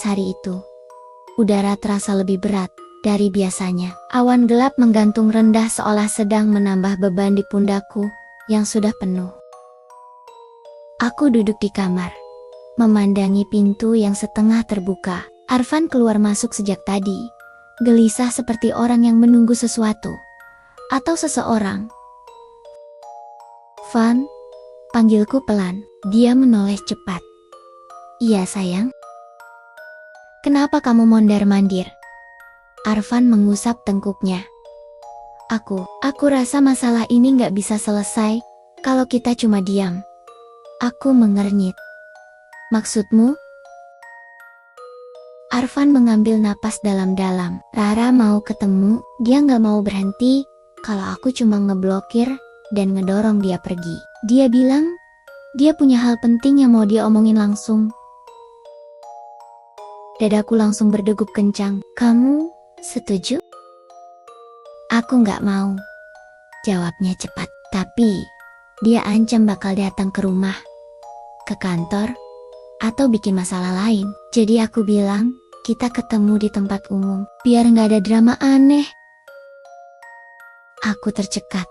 hari itu, udara terasa lebih berat dari biasanya. Awan gelap menggantung rendah seolah sedang menambah beban di pundakku yang sudah penuh. Aku duduk di kamar, memandangi pintu yang setengah terbuka. Arfan keluar masuk sejak tadi, gelisah seperti orang yang menunggu sesuatu atau seseorang. Van, panggilku pelan. Dia menoleh cepat. Iya sayang. Kenapa kamu mondar-mandir? Arfan mengusap tengkuknya. Aku rasa masalah ini gak bisa selesai kalau kita cuma diam. Aku mengernyit. Maksudmu? Arfan mengambil napas dalam-dalam. Rara mau ketemu, dia gak mau berhenti kalau aku cuma ngeblokir dan ngedorong dia pergi. Dia bilang, dia punya hal penting yang mau dia omongin langsung. Dadaku langsung berdegup kencang. Kamu setuju? Aku gak mau. Jawabnya cepat. Tapi, dia ancam bakal datang ke rumah, ke kantor, atau bikin masalah lain. Jadi aku bilang, kita ketemu di tempat umum, biar gak ada drama aneh. Aku tercekat.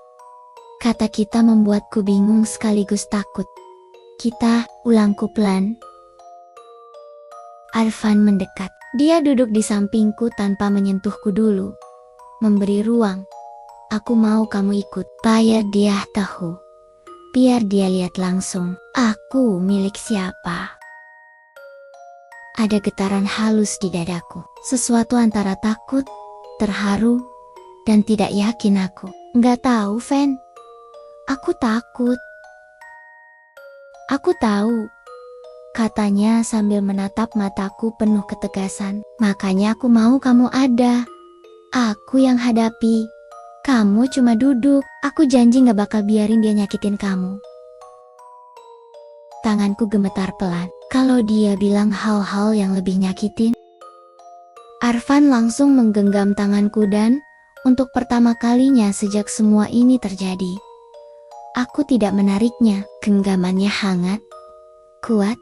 Kata kita membuatku bingung sekaligus takut. Kita, ulangku pelan. Arfan mendekat. Dia duduk di sampingku tanpa menyentuhku dulu. Memberi ruang. Aku mau kamu ikut. Biar dia tahu. Biar dia lihat langsung. Aku milik siapa. Ada getaran halus di dadaku. Sesuatu antara takut, terharu, dan tidak yakin aku. Nggak tahu, Van. Aku takut. Aku tahu, katanya sambil menatap mataku penuh ketegasan. Makanya aku mau kamu ada. Aku yang hadapi. Kamu cuma duduk. Aku janji gak bakal biarin dia nyakitin kamu. Tanganku gemetar pelan. Kalau dia bilang hal-hal yang lebih nyakitin. Arfan langsung menggenggam tanganku dan, untuk pertama kalinya sejak semua ini terjadi, aku tidak menariknya. Genggamannya hangat, kuat,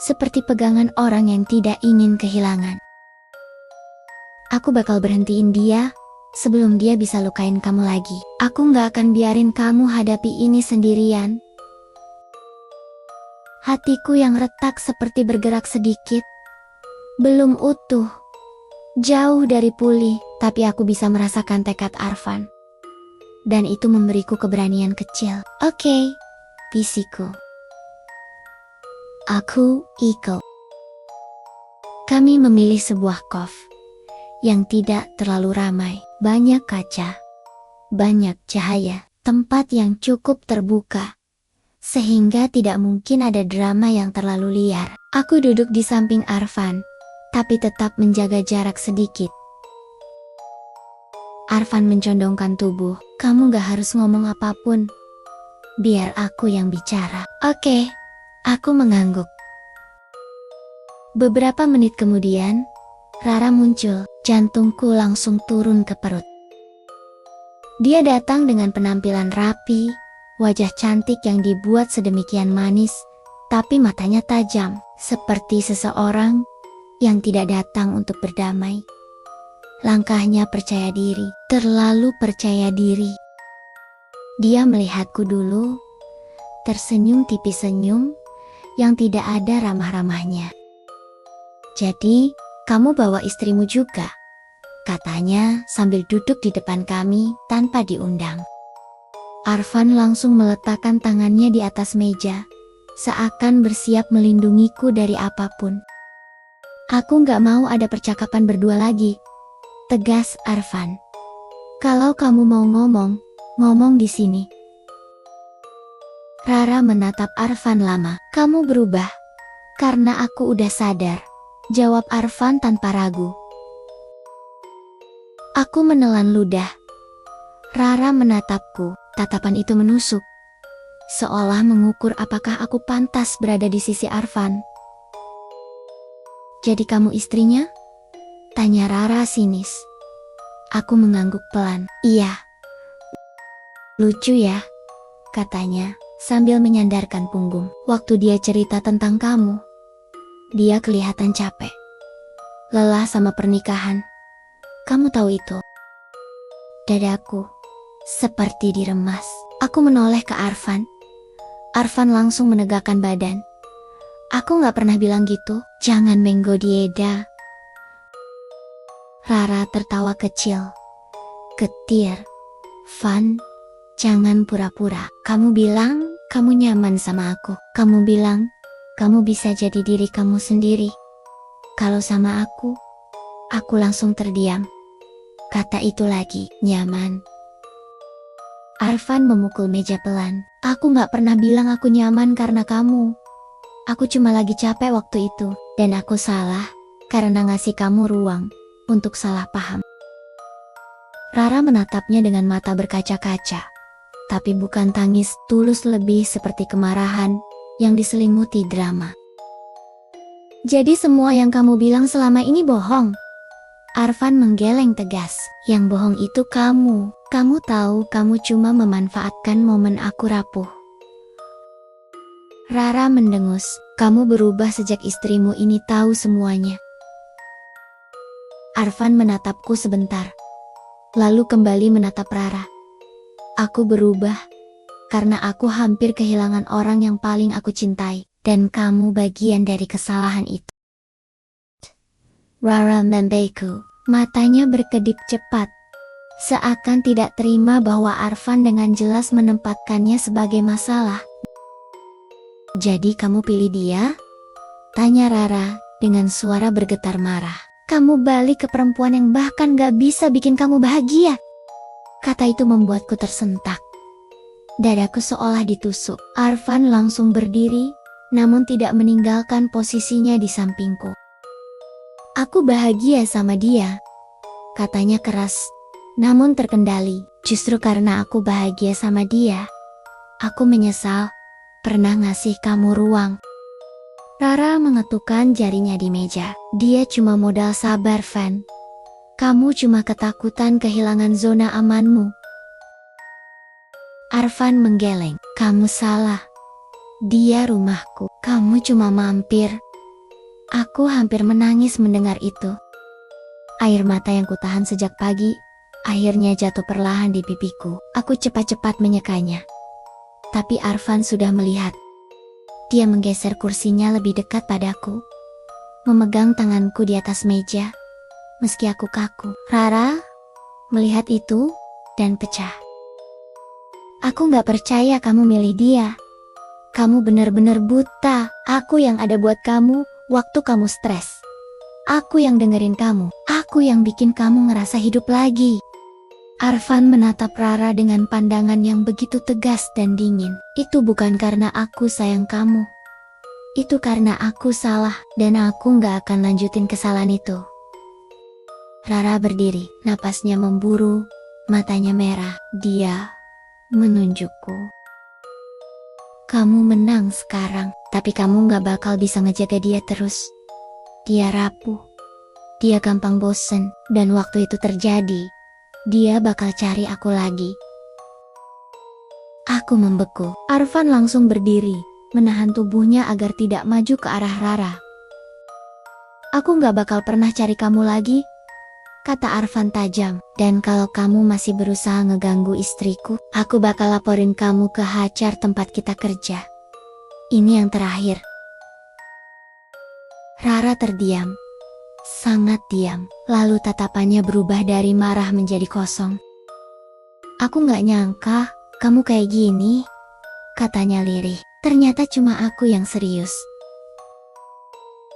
seperti pegangan orang yang tidak ingin kehilangan. Aku bakal berhentiin dia sebelum dia bisa lukain kamu lagi. Aku gak akan biarin kamu hadapi ini sendirian. Hatiku yang retak seperti bergerak sedikit. Belum utuh, jauh dari pulih, tapi aku bisa merasakan tekad Arfan. Dan itu memberiku keberanian kecil. Oke, bisiku. Aku ikut. Kami memilih sebuah cof yang tidak terlalu ramai. Banyak kaca, banyak cahaya, tempat yang cukup terbuka, sehingga tidak mungkin ada drama yang terlalu liar. Aku duduk di samping Arfan, tapi tetap menjaga jarak sedikit. Arfan mencondongkan tubuh. Kamu gak harus ngomong apapun. Biar aku yang bicara. Oke, aku mengangguk. Beberapa menit kemudian, Rara muncul. Jantungku langsung turun ke perut. Dia datang dengan penampilan rapi, wajah cantik yang dibuat sedemikian manis, tapi matanya tajam, seperti seseorang yang tidak datang untuk berdamai. Langkahnya percaya diri, terlalu percaya diri. Dia melihatku dulu, tersenyum tipis senyum yang tidak ada ramah-ramahnya. Jadi, kamu bawa istrimu juga? Katanya sambil duduk di depan kami tanpa diundang. Arfan langsung meletakkan tangannya di atas meja, seakan bersiap melindungiku dari apapun. Aku gak mau ada percakapan berdua lagi, tegas Arfan. Kalau kamu mau ngomong, ngomong di sini. Rara menatap Arfan lama. Kamu berubah, karena aku udah sadar, jawab Arfan tanpa ragu. Aku menelan ludah. Rara menatapku, tatapan itu menusuk, seolah mengukur apakah aku pantas berada di sisi Arfan. Jadi kamu istrinya? Tanya Rara sinis. Aku mengangguk pelan. Iya. Lucu ya, katanya sambil menyandarkan punggung. Waktu dia cerita tentang kamu, dia kelihatan capek. lelah sama pernikahan. Kamu tahu itu. Dadaku seperti diremas. Aku menoleh ke Arfan. Arfan langsung menegakkan badan. Aku gak pernah bilang gitu. Jangan menggoda. Rara tertawa kecil. Getir. Van, jangan pura-pura. Kamu bilang kamu nyaman sama aku. Kamu bilang kamu bisa jadi diri kamu sendiri. Kalau sama aku langsung terdiam. Kata itu lagi, nyaman. Arfan memukul meja pelan. Aku gak pernah bilang aku nyaman karena kamu. Aku cuma lagi capek waktu itu. Dan aku salah karena ngasih kamu ruang untuk salah paham. Rara menatapnya dengan mata berkaca-kaca. Tapi bukan tangis tulus, lebih seperti kemarahan yang diselimuti drama. Jadi semua yang kamu bilang selama ini bohong? Arfan menggeleng tegas. Yang bohong itu kamu. Kamu tahu kamu cuma memanfaatkan momen aku rapuh. Rara mendengus. Kamu berubah sejak istrimu ini tahu semuanya. Arfan menatapku sebentar. Lalu kembali menatap Rara. Aku berubah karena aku hampir kehilangan orang yang paling aku cintai. Dan kamu bagian dari kesalahan itu. Rara membeku. Matanya berkedip cepat. Seakan tidak terima bahwa Arfan dengan jelas menempatkannya sebagai masalah. Jadi kamu pilih dia? Tanya Rara dengan suara bergetar marah. Kamu balik ke perempuan yang bahkan gak bisa bikin kamu bahagia. Kata itu membuatku tersentak. Dadaku seolah ditusuk. Arfan langsung berdiri, namun tidak meninggalkan posisinya di sampingku. Aku bahagia sama dia, katanya keras, namun terkendali. Justru karena aku bahagia sama dia, aku menyesal pernah ngasih kamu ruang. Rara mengetukkan jarinya di meja. Dia cuma modal sabar, Van. Kamu cuma ketakutan kehilangan zona amanmu. Arfan menggeleng. Kamu salah. Dia rumahku. Kamu cuma mampir. Aku hampir menangis mendengar itu. Air mata yang kutahan sejak pagi akhirnya jatuh perlahan di pipiku. Aku cepat-cepat menyekanya. Tapi Arfan sudah melihat. Dia menggeser kursinya lebih dekat padaku, memegang tanganku di atas meja, meski aku kaku. Rara melihat itu dan pecah. Aku gak percaya kamu milih dia. Kamu benar-benar buta. Aku yang ada buat kamu waktu kamu stres. Aku yang dengerin kamu. Aku yang bikin kamu ngerasa hidup lagi. Arfan menatap Rara dengan pandangan yang begitu tegas dan dingin. Itu bukan karena aku sayang kamu. Itu karena aku salah dan aku gak akan lanjutin kesalahan itu. Rara berdiri, napasnya memburu, matanya merah. Dia menunjukku. Kamu menang sekarang, tapi kamu gak bakal bisa ngejaga dia terus. Dia rapuh. Dia gampang bosen, dan waktu itu terjadi, dia bakal cari aku lagi. Aku membeku. Arfan langsung berdiri, menahan tubuhnya agar tidak maju ke arah Rara. Aku gak bakal pernah cari kamu lagi, kata Arfan tajam. Dan kalau kamu masih berusaha ngeganggu istriku, aku bakal laporin kamu ke HR tempat kita kerja. Ini yang terakhir. Rara terdiam. Sangat diam. Lalu tatapannya berubah dari marah menjadi kosong. Aku gak nyangka kamu kayak gini, katanya lirih. Ternyata cuma aku yang serius.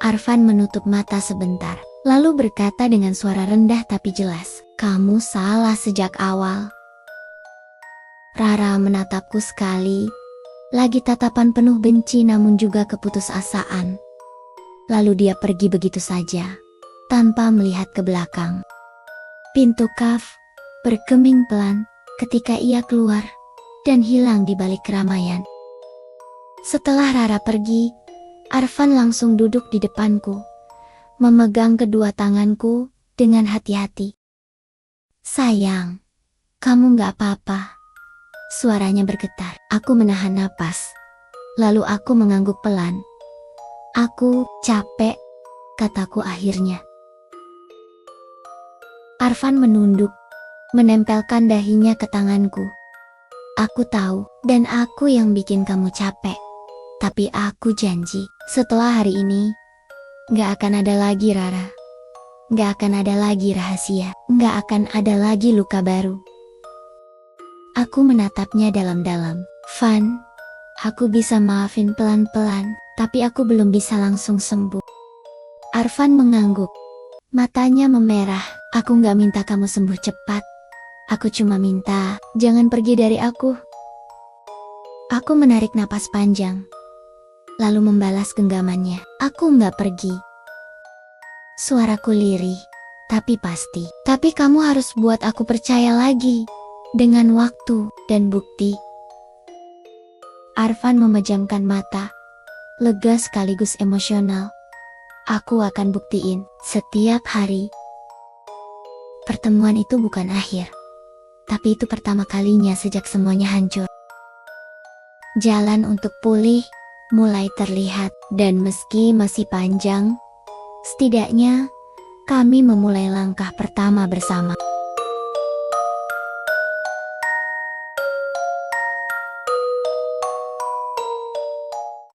Arfan menutup mata sebentar, lalu berkata dengan suara rendah tapi jelas, kamu salah sejak awal. Rara menatapku sekali, lagi tatapan penuh benci namun juga keputusasaan. Lalu dia pergi begitu saja, tanpa melihat ke belakang. Pintu kaf bergeming pelan ketika ia keluar dan hilang di balik keramaian. Setelah Rara pergi, Arfan langsung duduk di depanku, memegang kedua tanganku dengan hati-hati. Sayang, kamu gak apa-apa. Suaranya bergetar. Aku menahan napas. Lalu aku mengangguk pelan. Aku capek, kataku akhirnya. Arfan menunduk, menempelkan dahinya ke tanganku. Aku tahu, dan aku yang bikin kamu capek. Tapi aku janji, setelah hari ini, gak akan ada lagi Rara. Gak akan ada lagi rahasia, gak akan ada lagi luka baru. Aku menatapnya dalam-dalam. Van, aku bisa maafin pelan-pelan, tapi aku belum bisa langsung sembuh. Arfan mengangguk. Matanya memerah. Aku gak minta kamu sembuh cepat. Aku cuma minta, jangan pergi dari aku. Aku menarik napas panjang, lalu membalas genggamannya. Aku gak pergi. Suaraku lirih, tapi pasti. Tapi kamu harus buat aku percaya lagi. Dengan waktu dan bukti. Arfan memejamkan mata, lega sekaligus emosional. Aku akan buktiin, setiap hari. Pertemuan itu bukan akhir. Tapi itu pertama kalinya sejak semuanya hancur. Jalan untuk pulih mulai terlihat, dan meski masih panjang, setidaknya kami memulai langkah pertama bersama.